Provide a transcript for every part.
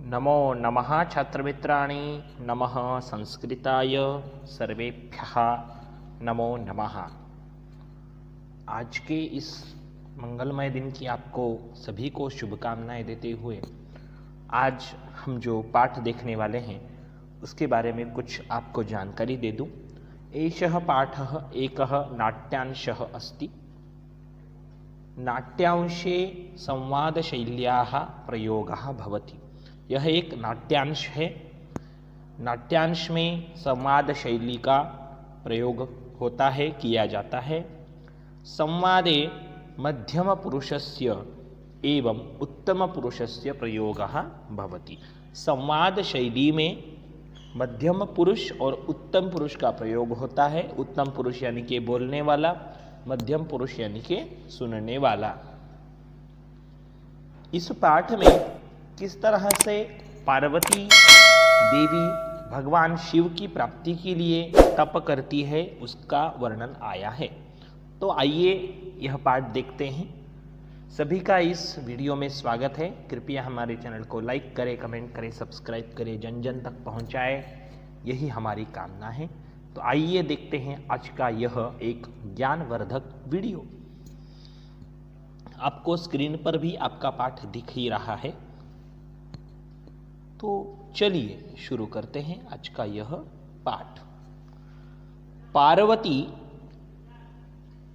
नमो नमः छात्रमित्राणि नमः संस्कृताय सर्वेभ्यः नमो नमः। आज के इस मंगलमय दिन की आपको सभी को शुभकामनाएं देते हुए आज हम जो पाठ देखने वाले हैं उसके बारे में कुछ आपको जानकारी दे दूं। एषः पाठः एकः नाट्यांशः अस्ति। नाट्यांशे संवादशैल्याः प्रयोगः भवति। यह एक नाट्यांश है। नाट्यांश में संवाद शैली का प्रयोग होता है, किया जाता है। संवादे मध्यम पुरुषस्य एवं उत्तम पुरुषस्य प्रयोगः भवति। संवाद शैली में मध्यम पुरुष और उत्तम पुरुष का प्रयोग होता है। उत्तम पुरुष यानी कि बोलने वाला, मध्यम पुरुष यानी कि सुनने वाला। इस पाठ में किस तरह से पार्वती देवी भगवान शिव की प्राप्ति के लिए तप करती है उसका वर्णन आया है। तो आइए यह पाठ देखते हैं। सभी का इस वीडियो में स्वागत है। कृपया हमारे चैनल को लाइक करें, कमेंट करें, सब्सक्राइब करें, जन जन तक पहुंचाएं, यही हमारी कामना है। तो आइए देखते हैं आज का यह एक ज्ञानवर्धक वीडियो। आपको स्क्रीन पर भी आपका पाठ दिख ही रहा है। तो चलिए शुरू करते हैं आज का यह पाठ। पार्वती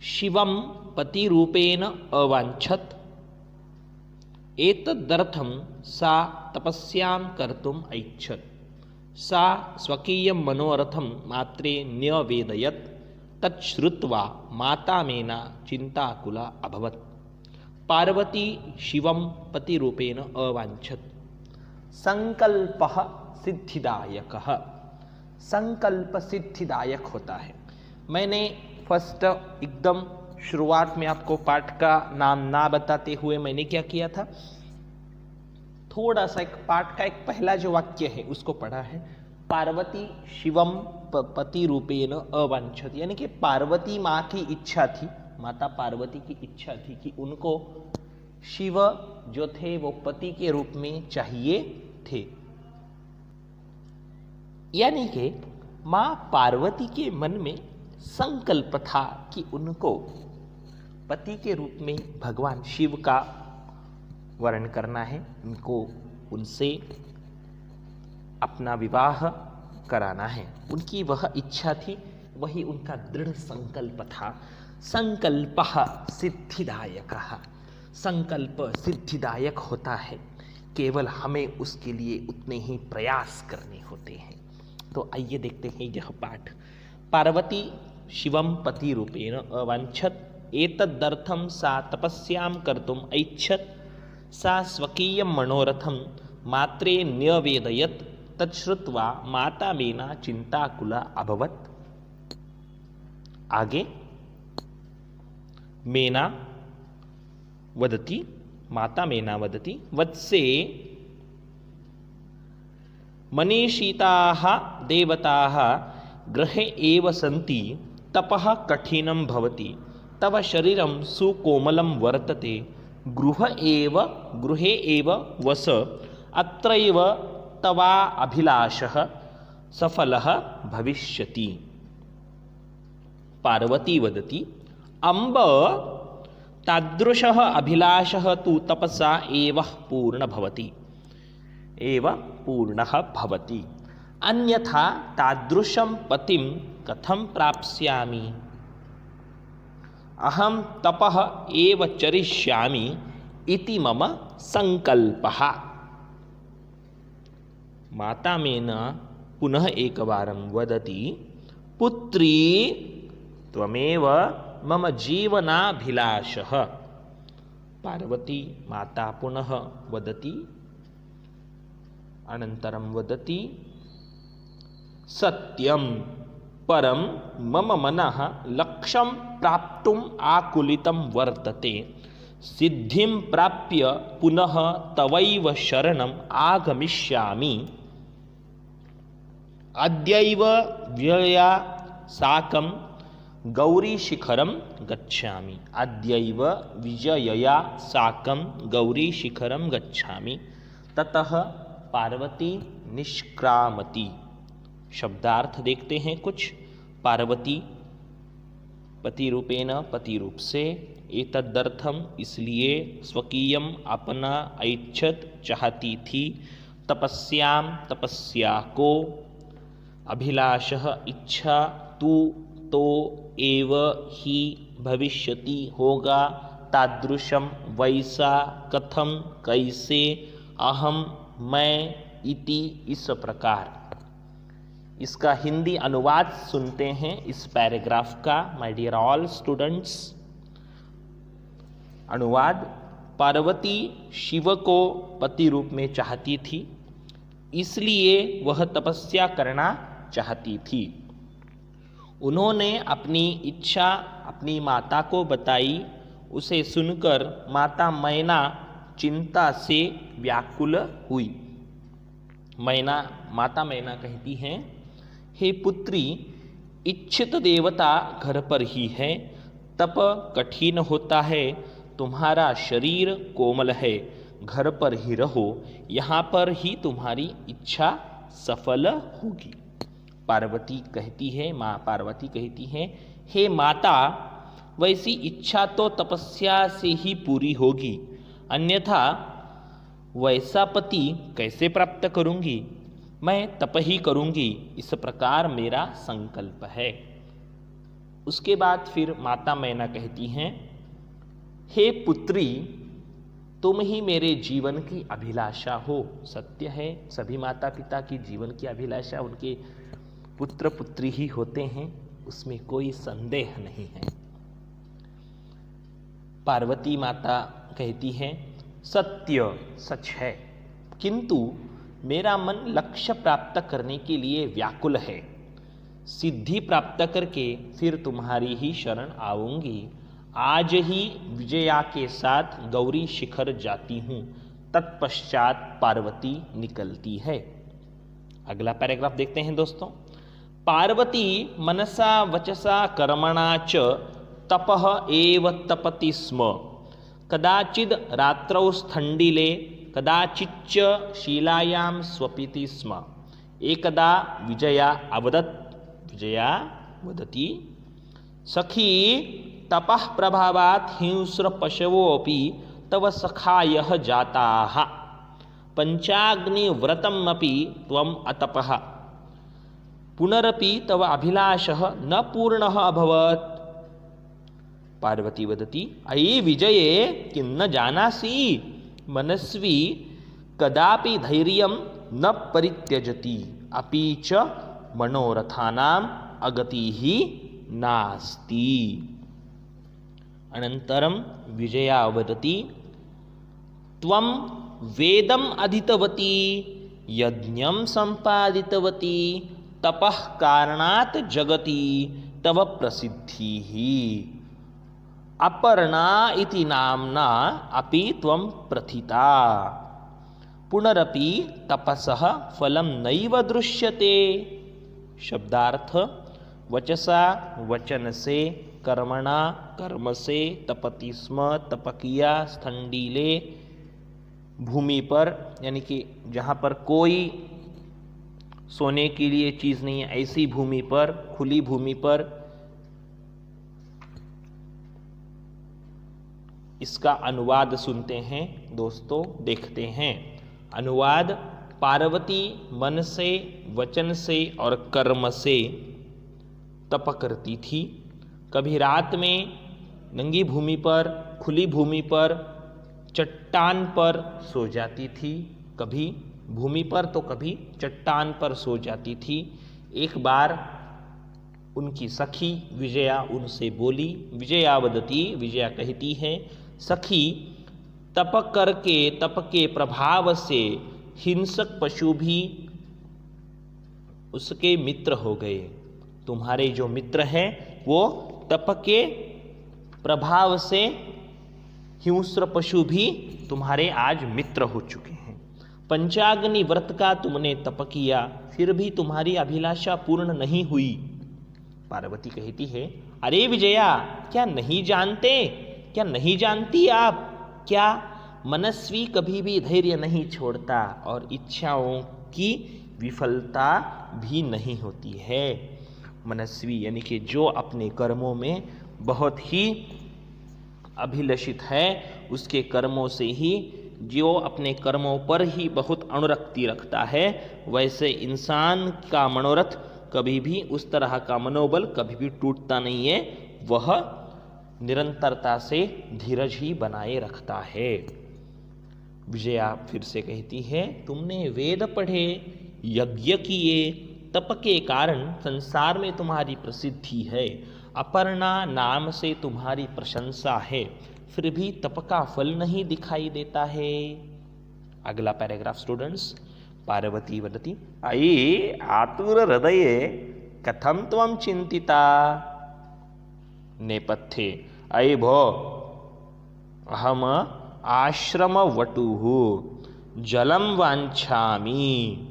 शिवं पतिरूपेण अवांछत, एतदर्थं सा तपस्यां कर्तुम् ऐच्छत्। सा स्वकीयं मनोरथं मात्रे न्यवेदयत्। तच्छ्रुत्वा माता मेना चिंताकुला अभवत्। पार्वती शिवं पतिरूपेण अवांछत। संकल्पः सिद्धिदायकः। संकल्प सिद्धिदायक होता है। मैंने फर्स्ट एकदम शुरुआत में आपको पाठ का नाम ना बताते हुए मैंने क्या किया था, थोड़ा सा एक पाठ का एक पहला जो वाक्य है उसको पढ़ा है। पार्वती शिवम पति रूपेण अवांछत, यानी कि पार्वती माँ की इच्छा थी, माता पार्वती की इच्छा थी कि उनको शिव जो थे वो पति के रूप में चाहिए थे। यानी कि मां पार्वती के मन में संकल्प था कि उनको पति के रूप में भगवान शिव का वर्ण करना है, उनको उनसे अपना विवाह कराना है। उनकी वह इच्छा थी, वही उनका दृढ़ संकल्प था। संकल्पः सिद्धिदायकः। संकल्प सिद्धिदायक होता है, केवल हमें उसके लिए उतने ही प्रयास करने होते हैं। तो आइए देखते हैं यह पाठ। पार्वती शिवं पति रूपेण अवांछत, एतदर्थं सा तपस्यां कर्तुम् ऐच्छत्। सा स्वकीयं मनोरथं मात्रे न्यवेदयत्। तच्छ्रुत्वा माता मेना चिंताकुला अभवत्। आगे मेना वदति, माता मेना वदति, वत्से मनीषिताः देवताः गृहे एव सन्ति। तपः कठिनं भवति। तव शरीरं सुकोमलं वर्तते। गृहे एव वस। अत्रैव तवा अभिलाषः सफलः भविष्यति। पार्वती वदति, अम्ब तादृशः अभिलाषः तु तपसा एव पूर्णः भवति। अन्यथा तादृशं पतिं कथं प्राप्स्यामि? अहं तपः एव चरिष्यामि इति मम संकल्पः। माता मेना पुनः एकवारं वदति, पुत्री त्वमेव मम जीवनाभिलाषः। पार्वती माता पुनः वदति, अनन्तरं वदति, सत्यं परं मम मनः लक्ष्यं प्राप्तुम् आकुलितं वर्तते। सिद्धिं प्राप्य पुनः तवैव शरणम् आगमिष्यामि। अद्यैव व्यया साकं गौरीशिखरं गच्छामि। अद्यैव विजयया साकं गौरीशिखरं गच्छामि। ततः पार्वती निष्क्रामति। शब्दार्थ देखते हैं कुछ। पार्वती पति रूपेण, पति रूप से, एतदर्थम इसलिए, स्वकीयम अपना, ऐच्छत चाहती थी, तपस्याम तपस्या को, अभिलाषः इच्छा, तू तो एव ही भविष्यति होगा, तादृशम वैसा, कथम कैसे, अहम मैं, इति इस प्रकार। इसका हिंदी अनुवाद सुनते हैं इस पैराग्राफ का। माय डियर ऑल स्टूडेंट्स, अनुवाद। पार्वती शिव को पति रूप में चाहती थी, इसलिए वह तपस्या करना चाहती थी। उन्होंने अपनी इच्छा अपनी माता को बताई। उसे सुनकर माता मैना चिंता से व्याकुल हुई। माता मैना कहती हैं, हे पुत्री, इच्छित देवता घर पर ही है, तप कठिन होता है, तुम्हारा शरीर कोमल है, घर पर ही रहो, यहाँ पर ही तुम्हारी इच्छा सफल होगी। पार्वती कहती है, माँ पार्वती कहती है, हे माता, वैसी इच्छा तो तपस्या से ही पूरी होगी, अन्यथा वैसा पति कैसे प्राप्त करूंगी? मैं तप ही करूंगी, इस प्रकार मेरा संकल्प है। उसके बाद फिर माता मैना कहती हैं, हे पुत्री, तुम ही मेरे जीवन की अभिलाषा हो। सत्य है, सभी माता पिता की जीवन की अभिलाषा उनके पुत्र पुत्री ही होते हैं, उसमें कोई संदेह नहीं है। पार्वती माता कहती है, सत्य सच है, किंतु मेरा मन लक्ष्य प्राप्त करने के लिए व्याकुल है। सिद्धि प्राप्त करके फिर तुम्हारी ही शरण आऊंगी। आज ही विजया के साथ गौरी शिखर जाती हूँ। तत्पश्चात पार्वती निकलती है। अगला पैराग्राफ देखते हैं दोस्तों। पार्वती मनसा वचसा कर्मणा च तपः एव तपति स्म। कदाचिद् रात्रौ स्थण्डिले, कदाचिच्च शीलायां स्वपिति स्म। एकदा विजया वदति, सखी, तपः प्रभावात् हिंस्र पशवोऽपि तव सखायः जाताः, पंचाग्निव्रतमपि त्वम् अतपः, पुनरपि तव अभिलाषः न पूर्णः अभवत्। पार्वती वदति, अयि विजये, किन्न जानासि, मनस्वी कदापि धैर्यं न परित्यजति, अपि च मनोरथानाम् अगतिः नास्ति। अनन्तरं विजया वदति, त्वं वेदम् अधीतवती, यज्ञं सम्पादितवती, तपः कारणात् जगति तव प्रसिद्धिः। अपर्णा इति नाम्ना अपि त्वं प्रथिता, पुनरपि तपसः फलं नैव दृश्यते। शब्दार्थ, वचसा वचन से, कर्मणा कर्म से, तपति स्म तप किया, स्थंडीले भूमि पर, यानी कि जहाँ पर कोई सोने के लिए चीज़ नहीं है, ऐसी भूमि पर, खुली भूमि पर। इसका अनुवाद सुनते हैं दोस्तों, देखते हैं। अनुवाद। पार्वती मन से, वचन से और कर्म से तप करती थी। कभी रात में नंगी भूमि पर, खुली भूमि पर, चट्टान पर सो जाती थी। कभी भूमि पर तो कभी चट्टान पर सो जाती थी। एक बार उनकी सखी विजया उनसे बोली। विजया वदती, विजया कहती है, सखी, तप करके, तप के प्रभाव से हिंसक पशु भी उसके मित्र हो गए। तुम्हारे जो मित्र हैं वो तप के प्रभाव से हिंस्र पशु भी तुम्हारे आज मित्र हो चुके हैं। पंचाग्नि व्रत का तुमने तप किया, फिर भी तुम्हारी अभिलाषा पूर्ण नहीं हुई। पार्वती कहती है, अरे विजया, क्या नहीं जानते, क्या नहीं जानती आप, क्या मनस्वी कभी भी धैर्य नहीं छोड़ता और इच्छाओं की विफलता भी नहीं होती है। मनस्वी यानी कि जो अपने कर्मों में बहुत ही अभिलषित है, उसके कर्मों से ही, जो अपने कर्मों पर ही बहुत अनुरक्ति रखता है, वैसे इंसान का मनोरथ कभी भी, उस तरह का मनोबल कभी भी टूटता नहीं है। वह निरंतरता से धीरज ही बनाए रखता है। विजया फिर से कहती है, तुमने वेद पढ़े, यज्ञ किए, तप के कारण संसार में तुम्हारी प्रसिद्धि है, अपर्णा नाम से तुम्हारी प्रशंसा है, फिर भी तप का फल नहीं दिखाई देता है। अगला पैराग्राफ स्टूडेंट्स। पार्वती वदति, अयि आतुर हृदये कथम त्वं चिंतिता। नेपथ्ये, अयि भो अहम आश्रमवटुः जलं वाञ्छामि।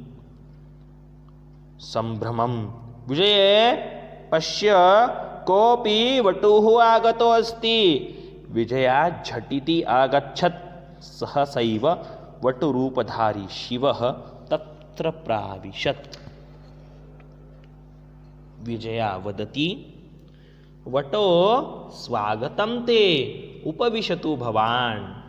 संभ्रमं, विजये पश्य कोऽपि वटुः आगतो अस्ति। विजया झटिति आगच्छत्, सहसैव वटुरूपधारी शिवः तत्र प्राविशत्। विजया वदति, वटो स्वागतं ते, उपविशतु भवान्।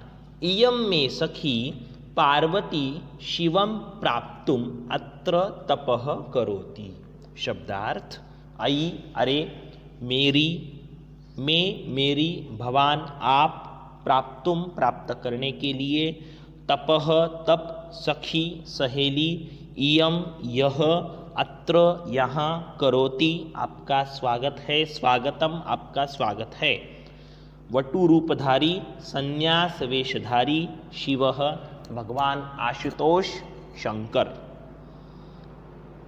इयं मे सखी पार्वती शिवं प्राप्तुम अत्र तपः करोति। शब्दार्थ, अयि अरे, मेरी, मेरी, भवान आप, प्राप्तुम प्राप्त करने के लिए, तपः तप, सखी सहेली, इयम यह, अत्र यहाँ, करोति आपका स्वागत है, स्वागतम आपका स्वागत है। वटु रूपधारी, संन्यास वेशधारी, शिवः भगवान आशुतोष शंकर।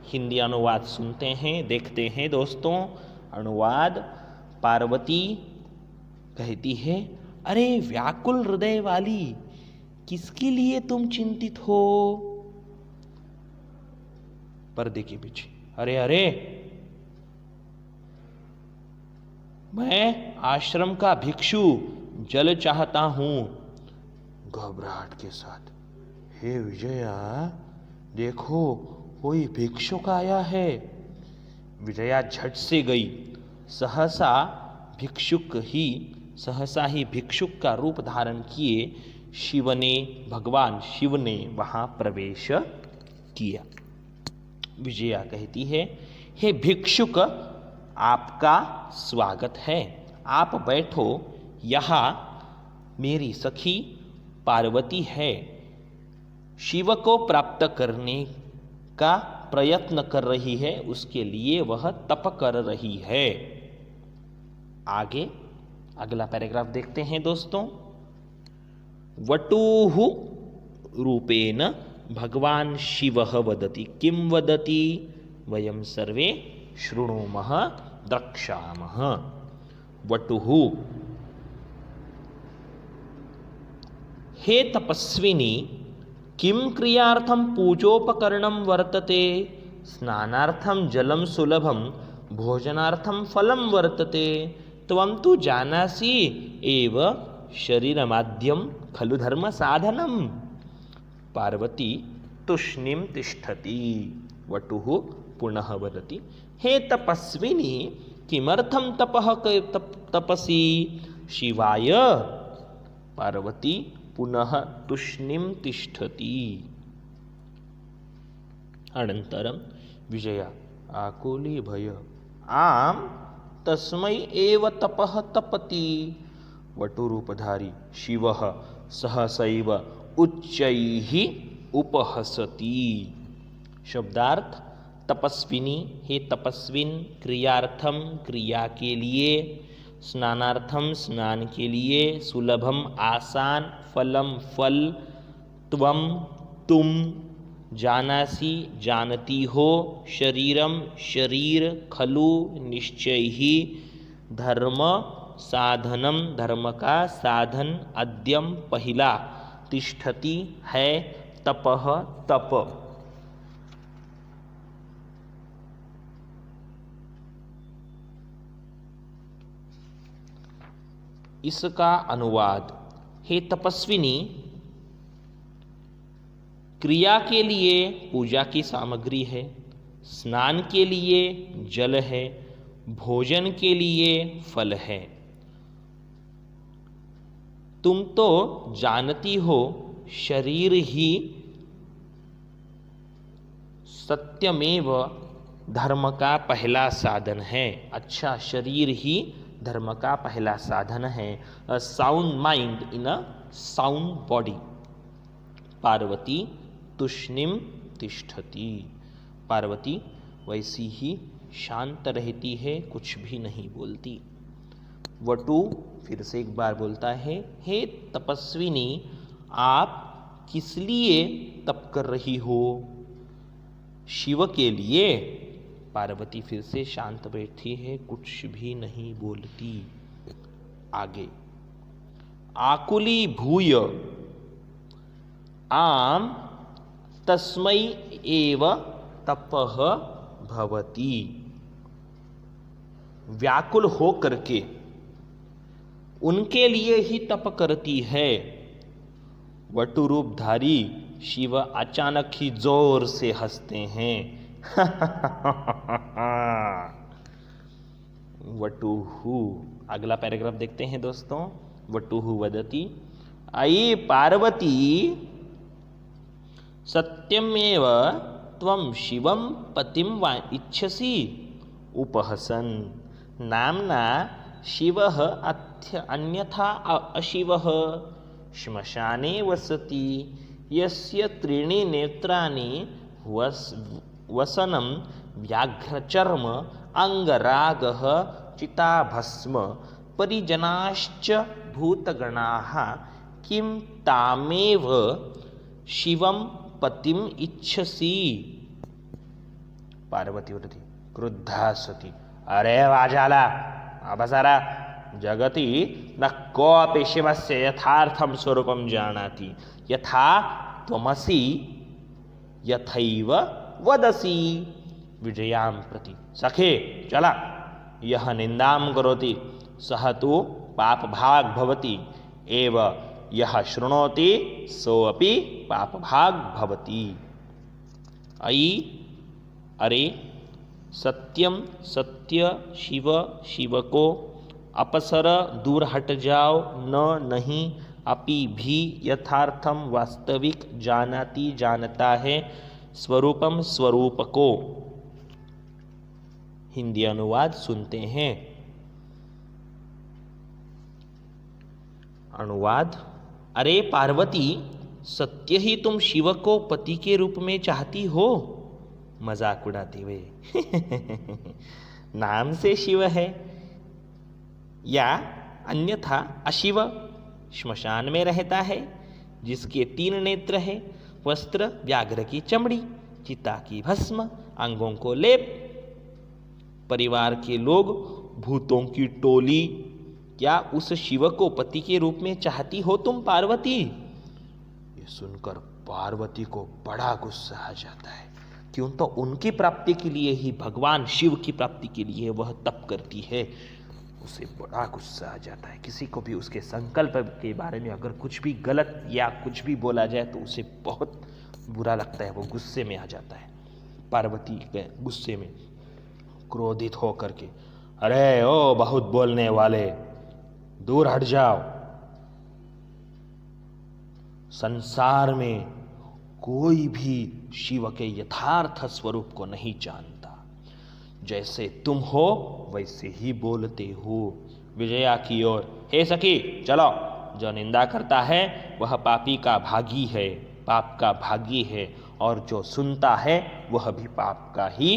हिंदी अनुवाद सुनते हैं, देखते हैं दोस्तों। अनुवाद। पार्वती कहती है, अरे व्याकुल हृदय वाली, किसके लिए तुम चिंतित हो? पर्दे के पीछे, अरे अरे, मैं आश्रम का भिक्षु जल चाहता हूं। घबराहट के साथ, हे विजया देखो, कोई भिक्षुक आया है। विजया झट से गई। सहसा ही भिक्षुक का रूप धारण किए भगवान शिव ने वहां प्रवेश किया। विजया कहती है, हे भिक्षुक, आपका स्वागत है, आप बैठो। यहाँ मेरी सखी पार्वती है, शिव को प्राप्त करने का प्रयत्न कर रही है, उसके लिए वह तप कर रही है। आगे अगला पैराग्राफ देखते हैं दोस्तों। वटुः रूपेण भगवान शिवः वदति, किं वदति, वयं सर्वे शृणुमः द्रक्ष्यामः। वटुः, हे तपस्विनी, किं क्रियार्थं पूजोपकरणं वर्तते? स्नानार्थं जलं सुलभं, भोजनार्थं फलं वर्तते। त्वं तु जानासि एव शरीरमाद्यं खलु धर्म साधनम्। पार्वती तूष्णीं तिष्ठति। वटुः पुनः वदति, हे तपस्विनी, किमर्थं तपसि? शिवाय। पार्वती पुनः तूष्णीं तिष्ठति। अनन्तरं विजया आकुली भय, आम तस्मै एव तपः तपति। वटुरूपधारी शिवः सहसैव उच्चैः उपहसति। शब्दार्थ, तपस्विनी, हे तपस्विन, क्रियार्थम, क्रिया के लिए, स्नानार्थम, स्नान के लिए, सुलभम, आसान, फलम, फल, त्वम, तुम, जानासि, जानती हो, शरीरम, शरीर, खलु, निश्चय ही, धर्म, साधनम, धर्म का साधन, अद्यम, पहिला, तिष्ठति है, तपः, तप। इसका अनुवाद, हे तपस्विनी, क्रिया के लिए पूजा की सामग्री है, स्नान के लिए जल है, भोजन के लिए फल है। तुम तो जानती हो शरीर ही सत्यमेव धर्म का पहला साधन है। अच्छा, शरीर ही धर्म का पहला साधन है। A sound mind in a sound body. Parvati तुष्णिम तिष्ठति। पार्वती वैसी ही शांत रहती है, कुछ भी नहीं बोलती। वटु फिर से एक बार बोलता है, हे तपस्विनी, आप किस लिए तप कर रही हो? शिव के लिए। पार्वती फिर से शांत बैठी है, कुछ भी नहीं बोलती। आगे, आकुली भूय आम तस्मै एव तपः भवति। व्याकुल हो करके उनके लिए ही तप करती है। वटु रूपधारी शिव अचानक ही जोर से हंसते हैं। वटुहु। अगला पैराग्राफ देखते हैं दोस्तों। वटुहु वदति, अयि पार्वती सत्यमेव त्वं शिवं पतिं वा इच्छसि? उपहसन, नाम्ना शिवः अन्यथा अशिवः श्मशाने वसति, यस्य त्रीणि नेत्राणि वसनं व्याघ्रचर्म अंगरागः चिताभस्म परिजनाश्च भूतगणाः किं तामेव शिवं पतिम इच्छसि? पार्वती वदति, क्रुद्धा सती, अरे वाजाला अवसरा जगति न कोऽपि शिवस्य यथार्थं स्वरूपं जानाति, यथा त्वमसि यथैव वदसि। विजयां प्रति, सखे चला, यह निंदां करोति सः तु पापभाग् भवति एव यः शृणोति सोऽपि पापभाग् भवति। अयि, अरे, सत्यम सत्य, शिव शिव को, अपसर दूर हट जाओ, न नहीं, अपि भी यथार्थम वास्तविक, जानाति जानता है, स्वरूपम स्वरूप को। हिंदी अनुवाद सुनते हैं। अनुवाद, अरे पार्वती, सत्य ही तुम शिव को पति के रूप में चाहती हो? मजाक उड़ाते हुए। नाम से शिव है, या अन्यथा अशिव, श्मशान में रहता है, जिसके 3 नेत्र है, वस्त्र व्याघ्र की चमड़ी, चिता की भस्म, अंगों को लेप, परिवार के लोग, भूतों की टोली। क्या उस शिव को पति के रूप में चाहती हो तुम पार्वती? ये सुनकर पार्वती को बड़ा गुस्सा आ जाता है, क्यों तो उनकी प्राप्ति के लिए ही, भगवान शिव की प्राप्ति के लिए वह तप करती है। उसे बड़ा गुस्सा आ जाता है। किसी को भी उसके संकल्प के बारे में अगर कुछ भी गलत या कुछ भी बोला जाए तो उसे बहुत बुरा लगता है, वो गुस्से में आ जाता है। पार्वती के गुस्से में क्रोधित हो करके, अरे ओ बहुत बोलने वाले, दूर हट जाओ। संसार में कोई भी शिव के यथार्थ स्वरूप को नहीं जानता। जैसे तुम हो वैसे ही बोलते हो। विजया की ओर, हे सखी चलो, जो निंदा करता है वह पापी का भागी है, पाप का भागी है, और जो सुनता है वह भी पाप का ही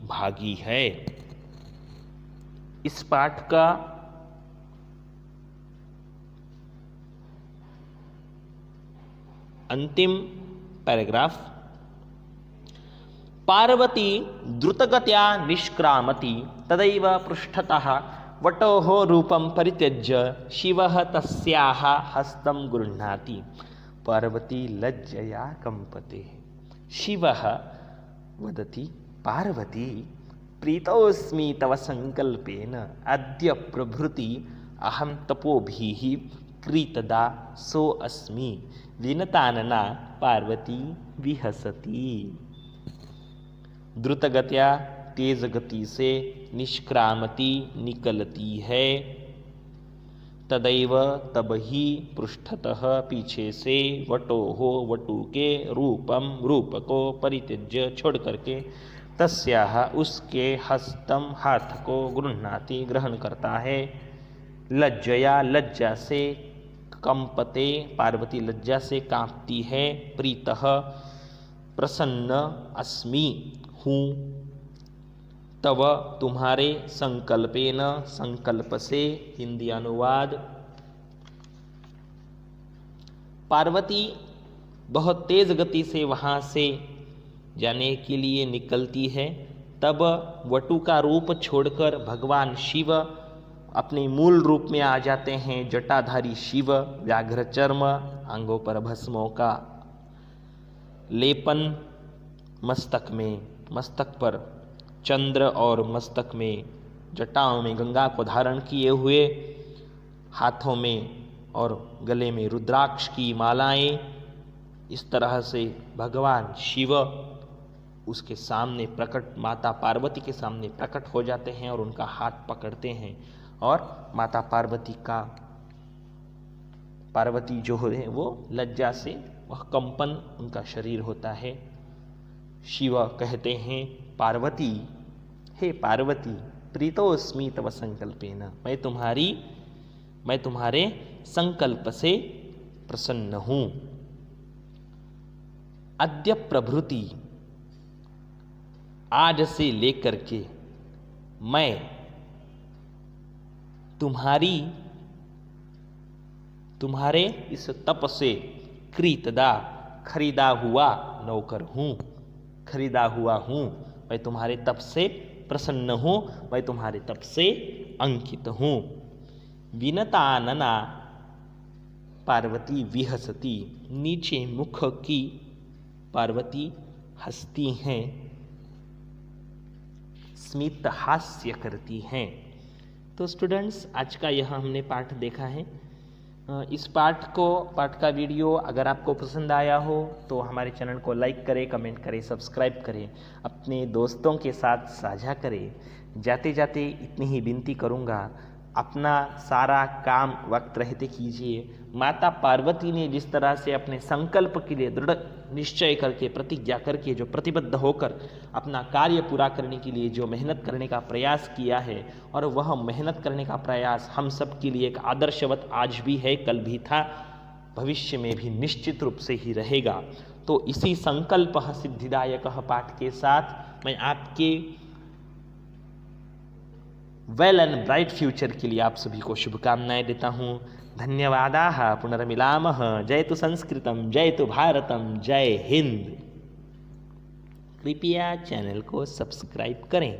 भागी है। इस पाठ का अंतिम पैराग्राफ, पार्वती द्रुतगत्या निष्क्रामति, तदैव पृष्ठतः वटोः रूपं परित्यज्य शिवः तस्याः हस्तं गृह्णाति। पार्वती लज्जया कंपते। शिवः वदति, पार्वती प्रीतोऽस्मि तव संकल्पेन, अद्य प्रभृति अहं तपोभिः क्रीतदा सो अस्मि विनतानना पार्वती विहसती। द्रुतगत्या तेज गति से निष्क्रामती निकलती है। तदैव तब ही पृष्ठतः पीछे से वटोहो वटु के रूपम रूप को परित्यज्य छोड़ करके तस्याह उसके हस्तम हाथ को गृह्णाति ग्रहण करता है। लज्जया लज्जा से कंपते पार्वती लज्जा से कांपती है। प्रीतः प्रसन्न अस्मि हूँ तव तुम्हारे संकल्पेन संकल्प से। हिंदी अनुवाद। पार्वती बहुत तेज गति से वहाँ से जाने के लिए निकलती है। तब वटु का रूप छोड़कर भगवान शिव अपने मूल रूप में आ जाते हैं। जटाधारी शिव व्याघ्र चर्म, अंगों पर भस्मों का लेपन, मस्तक पर चंद्र और मस्तक में जटाओं में गंगा को धारण किए हुए, हाथों में और गले में रुद्राक्ष की मालाएं। इस तरह से भगवान शिव उसके सामने प्रकट, माता पार्वती के सामने प्रकट हो जाते हैं और उनका हाथ पकड़ते हैं। और माता पार्वती जो है वो लज्जा से वह कंपन उनका शरीर होता है। शिव कहते हैं, पार्वती, हे पार्वती, प्रीतोस्मि तव संकल्पेन, मैं तुम्हारे संकल्प से प्रसन्न हूँ। अद्य प्रभृति, आज से लेकर के मैं तुम्हारे इस तप से क्रीतदा खरीदा हुआ नौकर हूँ, खरीदा हुआ हूँ। मैं तुम्हारे तप से प्रसन्न हूँ, मैं तुम्हारे तप से अंकित हूँ। विनतानना पार्वती विहसती, नीचे मुख की पार्वती हंसती हैं, स्मित हास्य करती हैं। तो स्टूडेंट्स, आज का यह हमने पाठ देखा है। इस पाठ का वीडियो अगर आपको पसंद आया हो तो हमारे चैनल को लाइक करें, कमेंट करें, सब्सक्राइब करें, अपने दोस्तों के साथ साझा करें। जाते जाते इतनी ही विनती करूँगा, अपना सारा काम वक्त रहते कीजिए। माता पार्वती ने जिस तरह से अपने संकल्प के लिए दृढ़ निश्चय करके, प्रतिज्ञा करके, जो प्रतिबद्ध होकर अपना कार्य पूरा करने के लिए जो मेहनत करने का प्रयास किया है, और वह मेहनत करने का प्रयास हम सब के लिए एक आदर्शवत आज भी है, कल भी था, भविष्य में भी निश्चित रूप से ही रहेगा। तो इसी संकल्प सिद्धिदायक पाठ के साथ मैं आपके वेल एंड ब्राइट फ्यूचर के लिए आप सभी को शुभकामनाएं देता हूँ। धन्यवादाः। पुनर्मिलामः। जयतु संस्कृतम, जयतु भारतम, जय हिंद। कृपया चैनल को सब्सक्राइब करें।